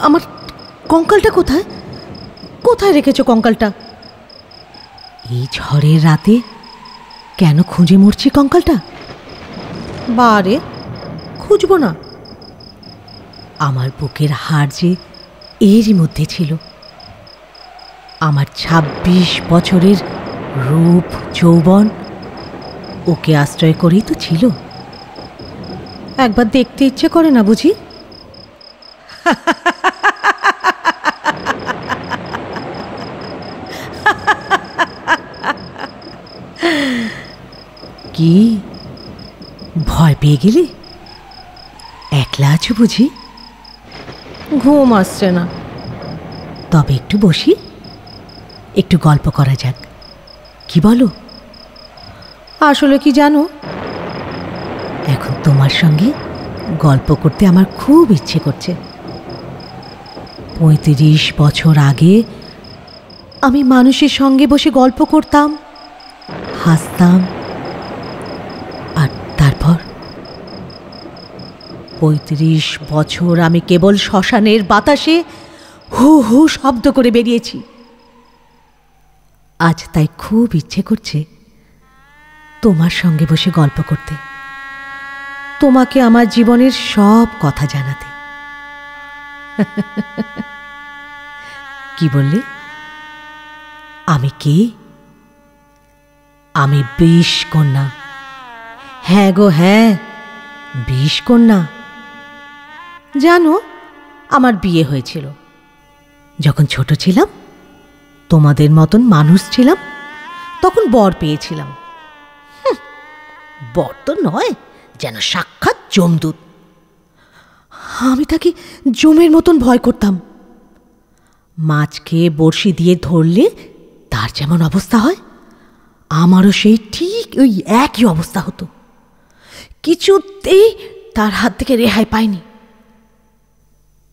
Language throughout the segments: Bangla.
আমার কঙ্কালটা কোথায়? কোথায় রেখেছো কঙ্কালটা? এই ঝড়ের রাতে কেন খুঁজে মরছি কঙ্কালটা? বারে, খুঁজবো না। আমার বুকের হাড় যে এরই মধ্যে ছিল। আমার ২৬ বছরের রূপ যৌবন ওকে আশ্রয় করেই তো ছিল। একবার দেখতে ইচ্ছে করে না বুঝি? কি ভয় পেয়ে গেলে? একলা আছো বুঝি? ঘুম আসছে না। তবে একটু বসি, একটু গল্প করা যাক, কি বলো? আসলে কি জানো, এখন তোমার সঙ্গে গল্প করতে আমার খুব ইচ্ছে করছে। ৩৫ বছর আগে আমি মানুষের সঙ্গে বসে গল্প করতাম, হাসতাম, আর তারপর ৩৫ বছর আমি কেবল শ্মশানের বাতাসে হু হু শব্দ করে বেরিয়েছি। আজ তাই খুব ইচ্ছে করছে তোমার সঙ্গে বসে গল্প করতে, তোমাকে আমার জীবনের সব কথা জানাতে। কি বললে? আমি কে? আমি বিষকন্যা। হ্যাঁ গো হ্যাঁ, বিষকন্যা। জানো, আমার বিয়ে হয়েছিল যখন ছোট ছিলাম, তোমাদের মতন মানুষ ছিলাম, তখন বর পেয়েছিলাম। বর তো নয়, যেন সাক্ষাৎ যমদূত। আমি তাকে যমের মতন ভয় করতাম। মাছকে বড়শি দিয়ে ধরলে তার যেমন অবস্থা হয়, আমারও সেই ঠিক ওই একই অবস্থা হতো। কিছুতেই তার হাত থেকে রেহাই পাইনি।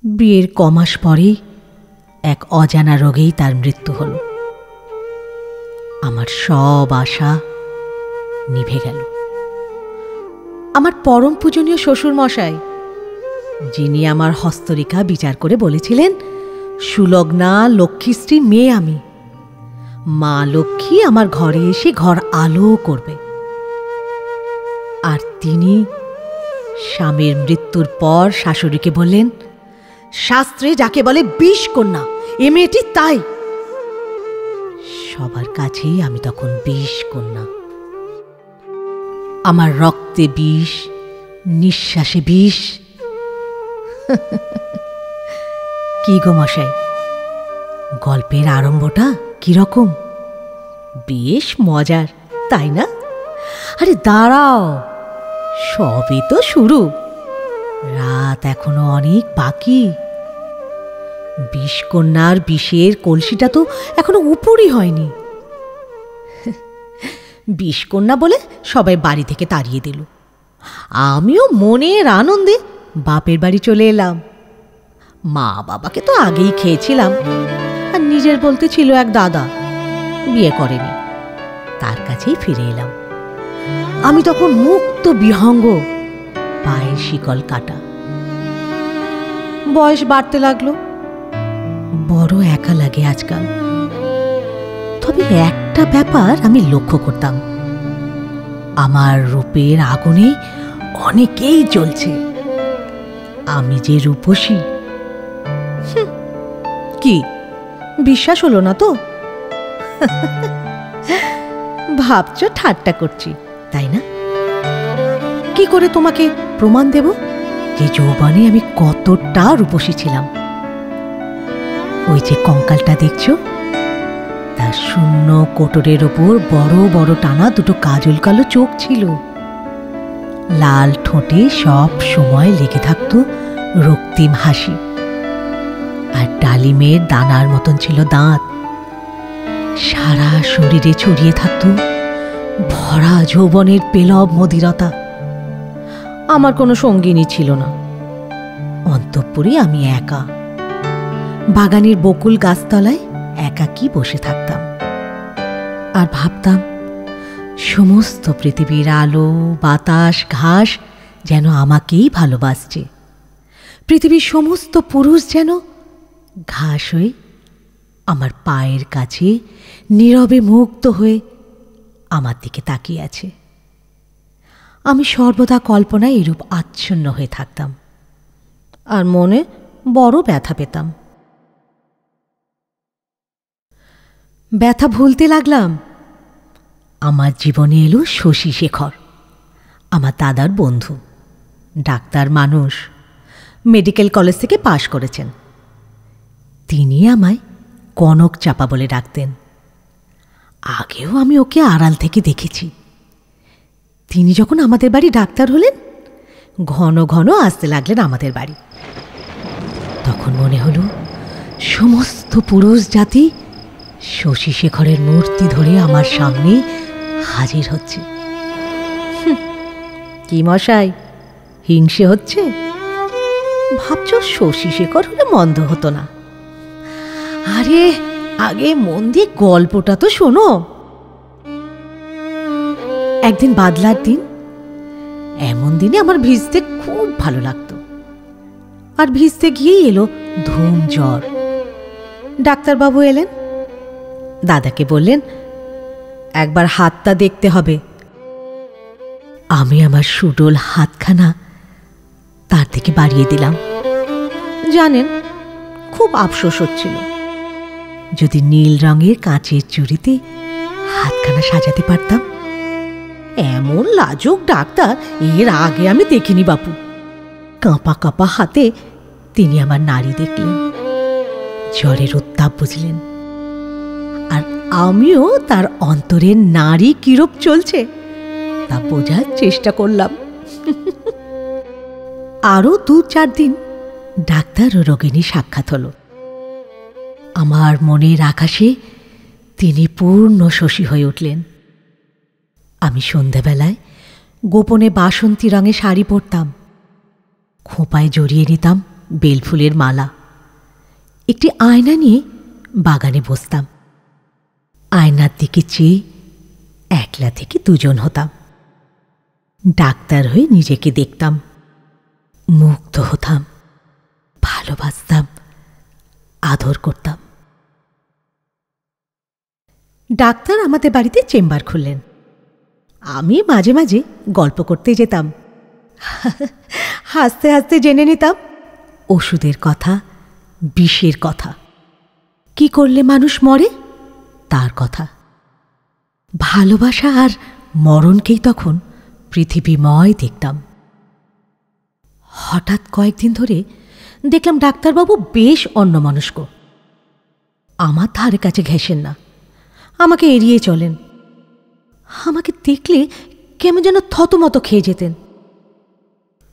বিয়ের কমাস পরেই এক অজানা রোগেই তার মৃত্যু হল। আমার সব আশা নিভে গেল। আমার পরম পূজনীয় শ্বশুর মশাই, যিনি আমার হস্তরেখা বিচার করে বলেছিলেন সুলগ্না লক্ষ্মীশ্রী মেয়ে আমি, মা লক্ষ্মী আমার ঘরে এসে ঘর আলো করবে, আর তিনি স্বামীর মৃত্যুর পর শাশুড়িকে বললেন, শাস্ত্রে যাকে বলে বিষকন্যা, এ মেয়েটি তাই। সবার কাছেই আমি তখন বিষকন্যা। আমার রক্তে বিষ, নিঃশ্বাসে বিষ। কি গো মশাই, গল্পের আরম্ভটা কিরকম? বেশ মজার, তাই না? আরে দাঁড়াও, সবই তো শুরু। রাত এখনো অনেক বাকি। বিষকন্যার বিষের কলসিটা তো এখনো উপরই হয়নি। বিষকন্যা বলে সবাই বাড়ি থেকে তাড়িয়ে দিল। আমিও মনের আনন্দে বাপের বাড়ি চলে এলাম। মা বাবাকে তো আগেই খেয়েছিলাম, আর নিজের বলতে ছিল এক দাদা, বিয়ে করেনি, তার কাছেই ফিরে এলাম। আমি তখন মুক্ত বিহঙ্গ, পায়ের শিকল কাটা। বয়স বাড়তে লাগলো, বড় একা লাগে আজকাল। তবে একটা ব্যাপার আমি লক্ষ্য করতাম, আমার রূপের আগুনে অনেকেই জ্বলছে। আমি যে রূপসী। কি বিশ্বাস হলো না তো? ভাবছো ঠাট্টা করছি, তাই না? কি করে তোমাকে প্রমাণ দেব যে যৌবনে আমি কতটা রূপসী ছিলাম? ওই যে কঙ্কালটা দেখছো, তার শূন্য কোটরের ওপর বড় বড় টানা দুটো কাজল কালো চোখ ছিল। লাল ঠোঁটে সব সময় লেগে থাকতো রক্তিম হাসি, আর ডালিমের দানার মতন ছিল দাঁত। সারা শরীরে ছড়িয়ে থাকতো ভরা যৌবনের পেলব মদিরতা। আমার কোনো সঙ্গিনী ছিল না। অন্তঃপুরে আমি একা, বাগানের বকুল গাছতলায় একাকী বসে থাকতাম, আর ভাবতাম সমস্ত পৃথিবীর আলো, বাতাস, ঘাস যেন আমাকেই ভালোবাসছে। পৃথিবীর সমস্ত পুরুষ যেন ঘাস হয়ে আমার পায়ের কাছে নীরবে মুগ্ধ হয়ে আমার দিকে তাকিয়ে আছে। আমি সর্বদা কল্পনায় এরূপ আচ্ছন্ন হয়ে থাকতাম আর মনে বড় ব্যথা পেতাম। ব্যথা ভুলতে লাগলাম। আমার জীবনে এলো শশী শেখর, আমার দাদার বন্ধু, ডাক্তার মানুষ, মেডিকেল কলেজ থেকে পাশ করেছেন। তিনি আমায় কনক চাপা বলে ডাকতেন। আগেও আমি ওকে আড়াল থেকে দেখেছি। তিনি যখন আমাদের বাড়ি ডাক্তার হলেন, ঘন ঘন আসতে লাগলেন আমাদের বাড়ি। তখন মনে হলো সমস্ত পুরুষ জাতি শশী শেখরের মূর্তি ধরে আমার সামনে হাজির হচ্ছে। কি মশাই, হিংসে হচ্ছে? ভাবছ শশী শেখর হলে মন্দ হতো না। আরে আগে মন দিয়ে গল্পটা তো শোনো। একদিন বাদলার দিন, এমন দিনে আমার ভিজতে খুব ভালো লাগতো। আর ভিজতে গিয়েই এলো ধুম জ্বর। ডাক্তারবাবু এলেন, দাদাকে বললেন একবার হাতটা দেখতে হবে। আমি আমার সুডোল হাতখানা তার দিকে বাড়িয়ে দিলাম। জানেন, খুব আফসোস হচ্ছিল। যদি নীল রঙের কাঁচের চুড়িতে হাতখানা সাজাতে পারতাম। এমন লাজুক ডাক্তার এর আগে আমি দেখিনি বাপু। কাঁপা কাঁপা হাতে তিনি আমার নাড়ি দেখলেন, জ্বরের উত্তাপ বুঝলেন। আর আমিও তার অন্তরের নাড়ি কিরূপ চলছে তা বোঝার চেষ্টা করলাম। আরো 2-4 দিন ডাক্তার ও রোগিণী সাক্ষাৎ হল। আমার মনের আকাশে তিনি পূর্ণ শশী হয়ে উঠলেন। আমি সন্ধ্যাবেলায় গোপনে বাসন্তী রঙে শাড়ি পরতাম, খোঁপায় জড়িয়ে নিতাম বেলফুলের মালা। একটি আয়না নিয়ে বাগানে বসতাম। আয়নার দিকে চেয়ে একলা থেকে দুজন হতাম। ডাক্তার হয়ে নিজেকে দেখতাম, মুগ্ধ হতাম, ভালোবাসতাম, আদর করতাম। ডাক্তার আমাদের বাড়িতে চেম্বার খুললেন। আমি মাঝে মাঝে গল্প করতে যেতাম। হাসতে হাসতে জেনে নিতাম ওষুধের কথা, বিষের কথা, কি করলে মানুষ মরে তার কথা। ভালোবাসা আর মরণকেই তখন পৃথিবীময় দেখতাম। হঠাৎ কয়েকদিন ধরে দেখলাম ডাক্তারবাবু বেশ অন্যমনস্ক। আমার ধারে কাছে ঘেঁষেন না, আমাকে এড়িয়ে চলেন। আমাকে দেখলে কেমন যেন থতমত খেয়ে যেতেন।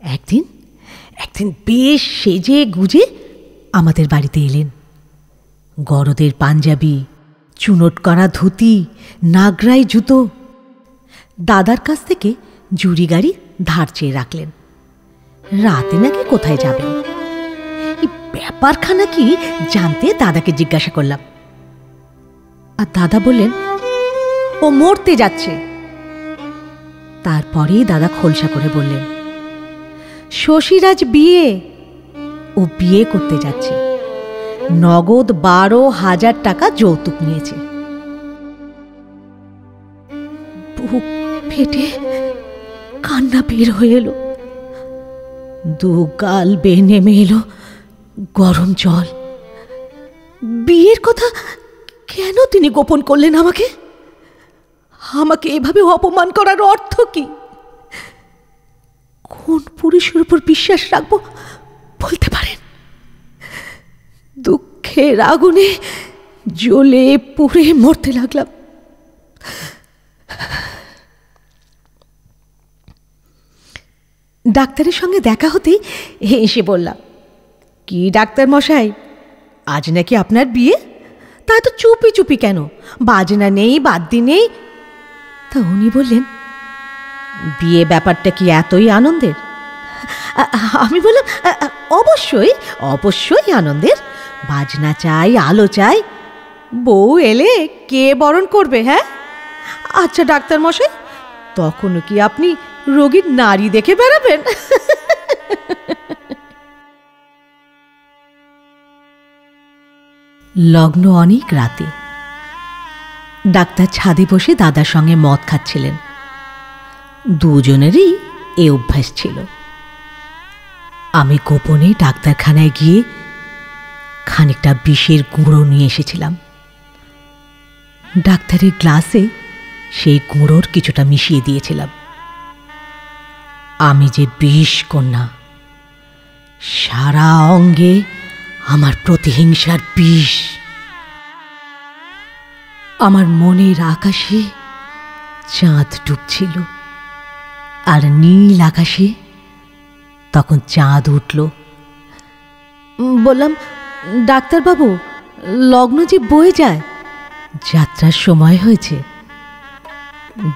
একদিন বেশ সেজে গুজে আমাদের বাড়িতে এলেন। গরদের পাঞ্জাবি, চুনোট করা ধুতি, নাগরাই জুতো। দাদার কাছ থেকে জুড়ি গাড়ি ধার চেয়ে রাখলেন। রাতে নাকি কোথায় যাবেন। এই ব্যাপারখানা কি জানতে দাদাকে জিজ্ঞাসা করলাম। আর দাদা বললেন ও মরতে যাচ্ছে। তারপরেই দাদা খোলসা করে বললেন শশীর আজ বিয়ে, ও বিয়ে করতে যাচ্ছে। নগদ 12,000 টাকা যৌতুক নিয়েছে। বুক ফেটে কান্না বের হয়ে এলো। দুগাল বেয়ে নেমে এলো গরম জল। বিয়ের কথা কেন তিনি গোপন করলেন আমাকে? আমাকে এভাবে অপমান করার অর্থ কি? কোন পুরুষের উপর বিশ্বাস রাখবো বলতে পারেন? দুঃখের আগুনে জ্বলে পুড়ে মরতে লাগলাম। ডাক্তারের সঙ্গে দেখা হতেই এসে বললাম, কি ডাক্তার মশাই, আজ নাকি আপনার বিয়ে? তা তো চুপি চুপি কেন? বাজনা নেই, বাদ্যি নেই। তা উনি বললেন, বিয়ে ব্যাপারটা কি এতই আনন্দের? আমি বললাম, অবশ্যই অবশ্যই আনন্দের। বাজনা চাই, আলো চাই। বউ এলে কে বরণ করবে? হ্যাঁ, আচ্ছা ডাক্তার মশাই, তখনও কি আপনি রোগীর নারী দেখে বেড়াবেন? লগ্ন অনেক রাতে। ডাক্তার ছাদে বসে দাদার সঙ্গে মদ খাচ্ছিলেন। দুজনেরই এ অভ্যাস ছিল। আমি গোপনে ডাক্তারখানায় গিয়ে খানিকটা বিষের গুঁড়ো নিয়ে এসেছিলাম। ডাক্তারের গ্লাসে সেই গুঁড়োর কিছুটা মিশিয়ে দিয়েছিলাম। আমি যে বিষ কন্যা, সারা অঙ্গে আমার প্রতিহিংসার বিষ। আমার মনের আকাশে চাঁদ ডুবছিল, আর নীল আকাশে তখন চাঁদ উঠল। বললাম, ডাক্তারবাবু, লগ্ন যে বয়ে যায়, যাত্রার সময় হয়েছে।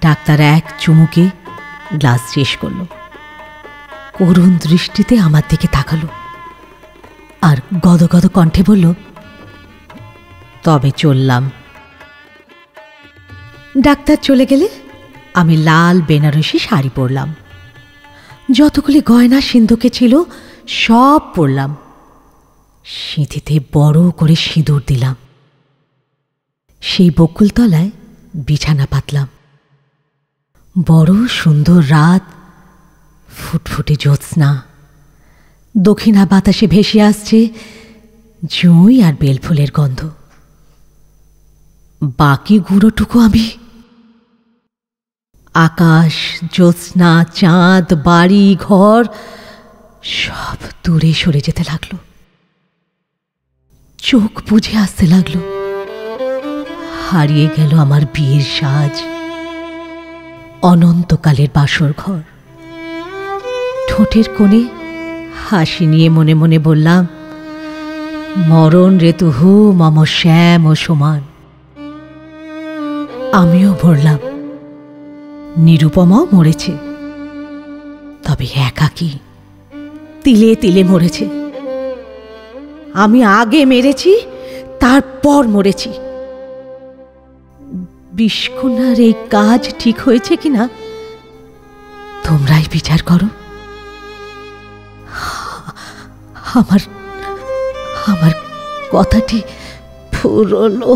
ডাক্তার এক চুমুকে গ্লাস শেষ করল, করুণ দৃষ্টিতে আমার দিকে তাকালো, আর গদগদ কণ্ঠে বলল, তবে চললাম। ডাক্তার চলে গেলে আমি লাল বেনারসি শাড়ি পরলাম। যতগুলি গয়না সিন্ধুকে ছিল সব পরলাম। সিঁথিতে বড় করে সিঁদুর দিলাম। সেই বকুলতলায় বিছানা পাতলাম। বড় সুন্দর রাত, ফুটফুটে জ্যোৎস্না, দক্ষিণা বাতাসে ভেসে আসছে জুঁই আর বেলফুলের গন্ধ। বাকি গুঁড়োটুকু আমি। আকাশ, জ্যোৎস্না, চাঁদ, বাড়ি ঘর সব দূরে সরে যেতে লাগলো। চোখ বুজে আসতে লাগলো। হারিয়ে গেল আমার বিয়ের সাজ, অনন্তকালের বাসর ঘর। ঠোঁটের কোণে হাসি নিয়ে মনে মনে বললাম, মরণ ঋতুহু মম শ্যাম ও সমান। আমিও ভরলাম। নিরুপমাও মরেছে, তবে একাকী, তিলে তিলে মরেছে। আমি আগে মেরেছি, তারপর মরেছি। বিষকন্যার এই কাজ ঠিক হয়েছে কিনা তোমরাই বিচার করো। আমার কথাটি ফুরলো।